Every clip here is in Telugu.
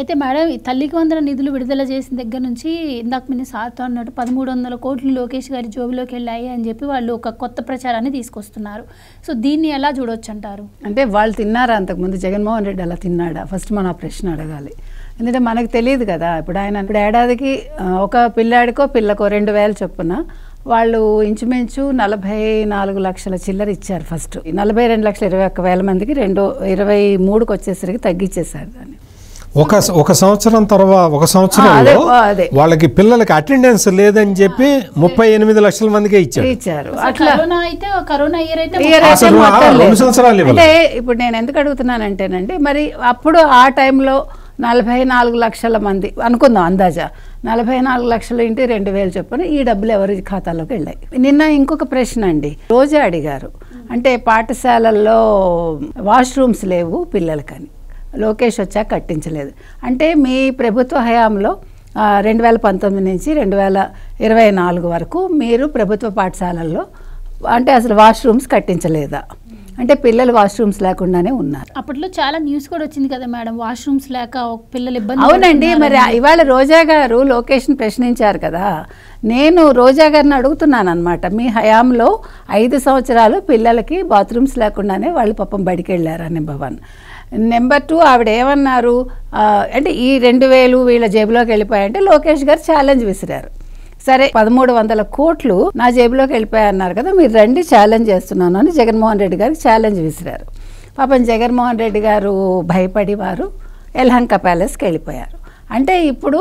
అయితే మేడం ఈ తల్లికి వందన నిధులు విడుదల చేసిన దగ్గర నుంచి ఇందాక మీరు సార్తో అన్నట్టు 1300 కోట్లు లోకేష్ గారి జోబులోకి వెళ్ళాయి అని చెప్పి వాళ్ళు ఒక కొత్త ప్రచారాన్ని తీసుకొస్తున్నారు. సో దీన్ని ఎలా చూడొచ్చు అంటారు? అంటే వాళ్ళు తిన్నారా అంతకుముందు? జగన్మోహన్ రెడ్డి అలా తిన్నాడా? ఫస్ట్ మనం ఆ ప్రశ్న అడగాలి. ఎందుకంటే మనకు తెలియదు కదా. ఇప్పుడు ఆయన ఇప్పుడు ఏడాదికి ఒక పిల్లాడికో పిల్లకో 2000 చొప్పున వాళ్ళు ఇంచుమించు 44 లక్షల చిల్లర ఇచ్చారు. ఫస్ట్ 42,21,000 మందికి 23కి వచ్చేసరికి తగ్గించేశారు దాన్ని. ఒక సంవత్సరం తర్వాత ఒక సంవత్సరంలో వాళ్ళకి పిల్లలకి అటెండెన్స్ లేదని చెప్పి 38 లక్షల మందికి ఇచ్చారు. అట్లా కరోనా ఇయర్ అయితే అంటే ఇప్పుడు నేను ఎందుకు అడుగుతున్నానంటేనండి, మరి అప్పుడు ఆ టైంలో 44 లక్షల మంది అనుకుందాం, అందాజా 44 లక్షలు ఇంటి 2000 చొప్పున ఈ డబ్బులు ఎవరి ఖాతాలోకి వెళ్ళాయి? నిన్న ఇంకొక ప్రశ్న అండి, రోజా అడిగారు. అంటే పాఠశాలల్లో వాష్రూమ్స్ లేవు పిల్లలకని, లోకేష్ వచ్చాక కట్టించలేదు. అంటే మీ ప్రభుత్వ హయాంలో 2019 నుంచి 2024 వరకు మీరు ప్రభుత్వ పాఠశాలల్లో అంటే అసలు వాష్రూమ్స్ కట్టించలేదా? అంటే పిల్లలు వాష్రూమ్స్ లేకుండానే ఉన్నారు. అప్పట్లో చాలా న్యూస్ కూడా వచ్చింది కదా మేడం, వాష్రూమ్స్ లేక పిల్లలు ఇబ్బంది. అవునండి, మరి ఇవాళ రోజా గారు లోకేష్ని ప్రశ్నించారు కదా. నేను రోజా గారిని అడుగుతున్నాను అనమాట, మీ హయాంలో 5 సంవత్సరాలు పిల్లలకి బాత్రూమ్స్ లేకుండానే వాళ్ళు పాపం బడికి వెళ్ళారు నెంబర్ 1. నెంబర్ 2 ఆవిడ ఏమన్నారు అంటే ఈ 2000 వీళ్ళ జేబులోకి వెళ్ళిపోయాయంటే లోకేష్ గారు ఛాలెంజ్ విసిరారు. సరే 1300 కోట్లు నా జేబులోకి వెళ్ళిపోయాయన్నారు కదా, మీరు రండి ఛాలెంజ్ చేస్తున్నాను అని జగన్మోహన్ రెడ్డి గారికి ఛాలెంజ్ విసిరారు. పాపం జగన్మోహన్ రెడ్డి గారు భయపడి వారు యలహంక ప్యాలెస్కి వెళ్ళిపోయారు. అంటే ఇప్పుడు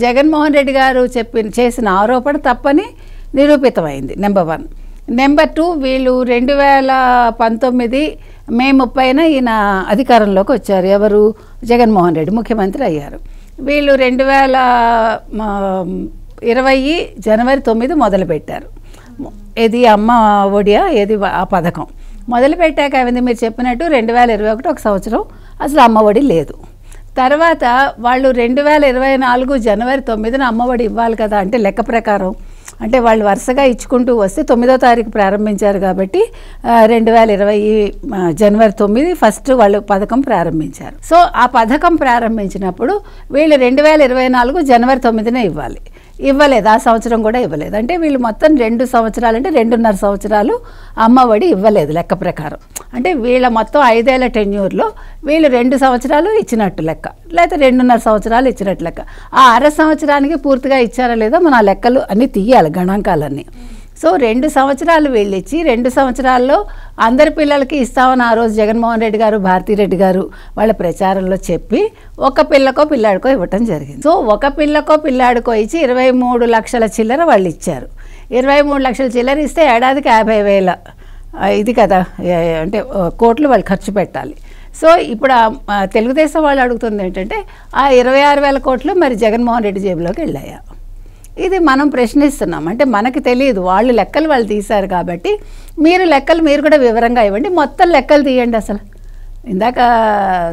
జగన్మోహన్ రెడ్డి గారు చేసిన ఆరోపణ తప్పని నిరూపితమైంది నెంబర్ 1. నెంబర్ 2 వీళ్ళు 2019 మే 30న ఈయన అధికారంలోకి వచ్చారు. ఎవరు? జగన్మోహన్ రెడ్డి ముఖ్యమంత్రి అయ్యారు. వీళ్ళు 2020 జనవరి 9 మొదలుపెట్టారు. ఏది అమ్మ ఒడియా ఏది ఆ పథకం మొదలుపెట్టాక ఏమైంది? మీరు చెప్పినట్టు 2021 ఒక సంవత్సరం అసలు అమ్మ ఒడి లేదు. తర్వాత వాళ్ళు 2024 జనవరి 9న అమ్మ ఒడి ఇవ్వాలి కదా, అంటే లెక్క ప్రకారం అంటే వాళ్ళు వరుసగా ఇచ్చుకుంటూ వస్తే 9వ తారీఖు ప్రారంభించారు కాబట్టి 2020 జనవరి 9 ఫస్ట్ వాళ్ళు పథకం ప్రారంభించారు. సో ఆ పథకం ప్రారంభించినప్పుడు వీళ్ళు 2024 జనవరి 9న ఇవ్వాలి. ఇవ్వలేదు, ఆ సంవత్సరం కూడా ఇవ్వలేదు. అంటే వీళ్ళు మొత్తం 2 సంవత్సరాలు అంటే 2.5 సంవత్సరాలు అమ్మ ఒడి ఇవ్వలేదు లెక్క ప్రకారం. అంటే వీళ్ళ మొత్తం 5 ఏళ్ల టెన్యూర్లో వీళ్ళు 2 సంవత్సరాలు ఇచ్చినట్టు లెక్క, లేకపోతే 2.5 సంవత్సరాలు ఇచ్చినట్టు లెక్క. ఆ అర సంవత్సరానికి పూర్తిగా ఇచ్చారా లేదా మన ఆ లెక్కలు అన్నీ తీయాలి, గణాంకాలన్నీ. సో 2 సంవత్సరాలు వెళ్ళిచ్చి 2 సంవత్సరాల్లో అందరి పిల్లలకి ఇస్తామని ఆ రోజు జగన్మోహన్ రెడ్డి గారు భారతిరెడ్డి గారు వాళ్ళ ప్రచారంలో చెప్పి ఒక పిల్లకో పిల్లాడికో ఇవ్వటం జరిగింది. సో ఒక పిల్లకో పిల్లాడికో ఇచ్చి 23 లక్షల చిల్లర వాళ్ళు ఇచ్చారు. 23 లక్షల చిల్లర ఇస్తే ఏడాదికి 50,000 ఇది కదా అంటే కోట్లు వాళ్ళు ఖర్చు పెట్టాలి. సో ఇప్పుడు తెలుగుదేశం వాళ్ళు అడుగుతుంది ఏంటంటే ఆ 26,000 కోట్లు మరి జగన్మోహన్ రెడ్డి జేబులోకి వెళ్ళాయా? ఇది మనం ప్రశ్నిస్తున్నాం. అంటే మనకు తెలియదు, వాళ్ళు లెక్కలు వాళ్ళు తీశారు కాబట్టి మీరు లెక్కలు మీరు కూడా వివరంగా ఇవ్వండి, మొత్తం లెక్కలు తీయండి. అసలు ఇందాక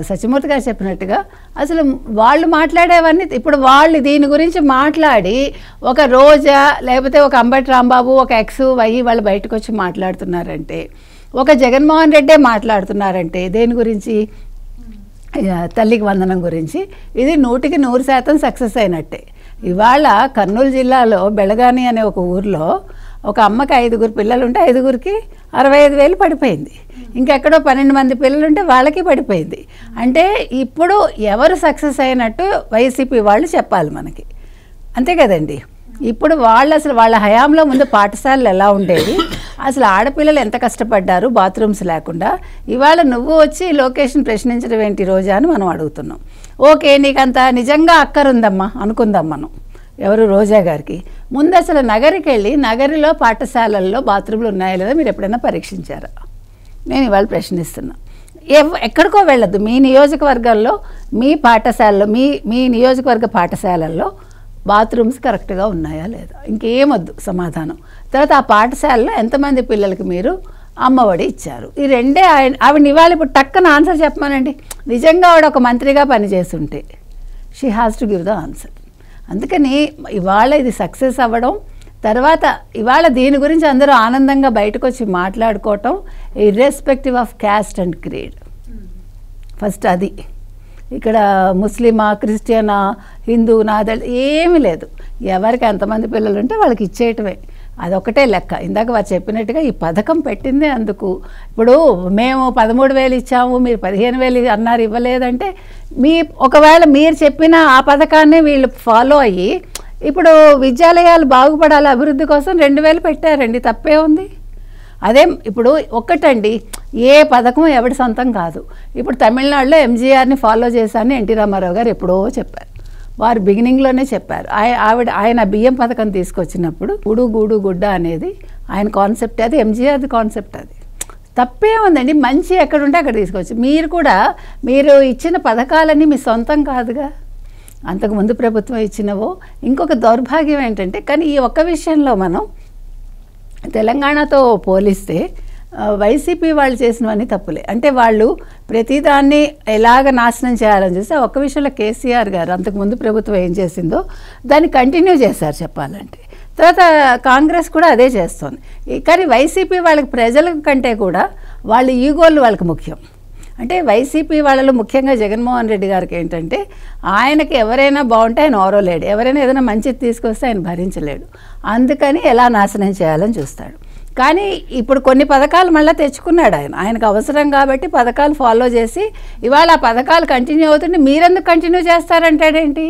సత్యమూర్తి గారు చెప్పినట్టుగా అసలు వాళ్ళు మాట్లాడేవన్నీ ఇప్పుడు వాళ్ళు దీని గురించి మాట్లాడి ఒక రోజా లేకపోతే ఒక అంబటి రాంబాబు ఒక ఎక్స్ వై వాళ్ళు బయటకు వచ్చి మాట్లాడుతున్నారంటే, ఒక జగన్మోహన్ రెడ్డే మాట్లాడుతున్నారంటే దేని గురించి? తల్లికి వందనం గురించి. ఇది 100% సక్సెస్ అయినట్టే. ఇవాళ కర్నూలు జిల్లాలో బెళగాని అనే ఒక ఊర్లో ఒక అమ్మకి 5 పిల్లలు ఉంటే 5కి 65,000 పడిపోయింది. ఇంకెక్కడో 12 మంది పిల్లలు ఉంటే వాళ్ళకి పడిపోయింది. అంటే ఇప్పుడు ఎవరు సక్సెస్ అయినట్టు వైసీపీ వాళ్ళు చెప్పాలి మనకి, అంతే కదండి. ఇప్పుడు వాళ్ళు అసలు వాళ్ళ హయాంలో ముందు పాఠశాలలు ఎలా ఉండేవి, అసలు ఆడపిల్లలు ఎంత కష్టపడ్డారు బాత్రూమ్స్ లేకుండా. ఇవాళ నువ్వు వచ్చి లొకేషన్ ప్రశ్నించడం ఏంటి రోజా అని మనం అడుగుతున్నాం. ఓకే, నీకంత నిజంగా అక్కరుందమ్మా అనుకుందాం మనం, ఎవరు రోజా గారికి. ముందు అసలు నగరికి వెళ్ళి నగరిలో పాఠశాలల్లో బాత్రూమ్లు ఉన్నాయో లేదో మీరు ఎప్పుడైనా పరీక్షించారా? నేను ఇవాళ ప్రశ్నిస్తున్నా. ఎక్కడికో వెళ్ళద్దు, మీ నియోజకవర్గాల్లో మీ పాఠశాలలో మీ నియోజకవర్గ పాఠశాలల్లో బాత్రూమ్స్ కరెక్ట్గా ఉన్నాయా లేదా, ఇంకేమొద్దు సమాధానం. తర్వాత ఆ పాఠశాలలో ఎంతమంది పిల్లలకి మీరు అమ్మఒడి ఇచ్చారు? ఈ రెండే ఆవిడ ఇవాళ ఇప్పుడు టక్కన ఆన్సర్ చెప్పమానండి. నిజంగా ఆవిడ ఒక మంత్రిగా పనిచేస్తుంటే she has to give the answer. అందుకని ఇవాళ ఇది సక్సెస్ అవ్వడం, తర్వాత ఇవాళ దీని గురించి అందరూ ఆనందంగా బయటకు వచ్చి మాట్లాడుకోవటం irrespective of caste and creed. First అది. ఇక్కడ ముస్లిమా, క్రిస్టియనా, హిందూ, నాదళ ఏమీ లేదు. ఎవరికి ఎంతమంది పిల్లలు ఉంటే వాళ్ళకి ఇచ్చేయటమే, అదొకటే లెక్క. ఇందాక వారు చెప్పినట్టుగా ఈ పథకం పెట్టిందే అందుకు. ఇప్పుడు మేము 13,000 ఇచ్చాము, మీరు 15,000 అన్నారు, ఇవ్వలేదంటే ఒకవేళ మీరు చెప్పిన ఆ పథకాన్ని వీళ్ళు ఫాలో అయ్యి ఇప్పుడు విద్యాలయాలు బాగుపడాలి, అభివృద్ధి కోసం 2,000 పెట్టారండి, తప్పే ఉంది. అదే ఇప్పుడు ఒక్కటండి, ఏ పథకం ఎవరి సొంతం కాదు. ఇప్పుడు తమిళనాడులో ఎంజీఆర్ని ఫాలో చేశారని ఎన్టీ రామారావు గారు ఎప్పుడో చెప్పారు, వారు బిగినింగ్లోనే చెప్పారు. ఆయన బియ్యం పథకం తీసుకొచ్చినప్పుడు గూడు గూడు గుడ్డ అనేది ఆయన కాన్సెప్ట్, అది ఎంజీఆర్ది కాన్సెప్ట్. అది తప్పే ఉందండి, మంచి ఎక్కడుంటే అక్కడ తీసుకొచ్చి. మీరు ఇచ్చిన పథకాలన్నీ మీ సొంతం కాదుగా, అంతకుముందు ప్రభుత్వం ఇచ్చినవో. ఇంకొక దౌర్భాగ్యం ఏంటంటే, కానీ ఈ ఒక్క విషయంలో మనం తెలంగాణతో పోలిస్తే వైసీపీ వాళ్ళు చేసినవన్నీ తప్పులే. అంటే వాళ్ళు ప్రతిదాన్ని ఎలాగ నాశనం చేయాలని చూస్తే ఒక్క విషయంలో కేసీఆర్ గారు అంతకుముందు ప్రభుత్వం ఏం చేసిందో దాన్ని కంటిన్యూ చేశారు చెప్పాలంటే. తర్వాత కాంగ్రెస్ కూడా అదే చేస్తుంది. కానీ వైసీపీ వాళ్ళకి ప్రజల కంటే కూడా వాళ్ళ ఈగోలు వాళ్ళకి ముఖ్యం. అంటే వైసీపీ వాళ్ళలో ముఖ్యంగా జగన్మోహన్ రెడ్డి గారికి ఏంటంటే, ఆయనకి ఎవరైనా బాగుంటే ఆయన ఓరలేడు, ఎవరైనా ఏదైనా మంచిది తీసుకొస్తే ఆయన భరించలేడు, అందుకని ఎలా నాశనం చేయాలని చూస్తాడు. కానీ ఇప్పుడు కొన్ని పథకాలు మళ్ళీ తెచ్చుకున్నాడు ఆయనకు అవసరం కాబట్టి పథకాలు ఫాలో చేసి ఇవాళ ఆ పథకాలు కంటిన్యూ అవుతుంటే మీరెందుకు కంటిన్యూ చేస్తారంటాడేంటి?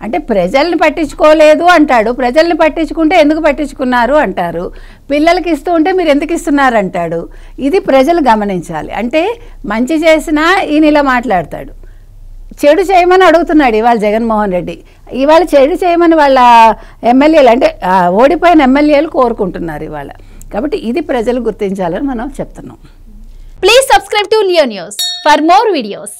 అంటే ప్రజల్ని పట్టించుకోలేదు అంటాడు, ప్రజల్ని పట్టించుకుంటే ఎందుకు పట్టించుకున్నారు అంటారు, పిల్లలకి ఇస్తూ ఉంటే మీరు ఎందుకు ఇస్తున్నారు అంటాడు. ఇది ప్రజలు గమనించాలి. అంటే మంచి చేసినా ఈయన ఇలా మాట్లాడతాడు, చెడు చేయమని అడుగుతున్నాడు ఇవాళ జగన్మోహన్ రెడ్డి. ఇవాళ చెడు చేయమని వాళ్ళ ఎమ్మెల్యేలు, అంటే ఓడిపోయిన ఎమ్మెల్యేలు కోరుకుంటున్నారు ఇవాళ. కాబట్టి ఇది ప్రజలు గుర్తించాలని మనం చెప్తున్నాం. Please subscribe to Leo news for more videos.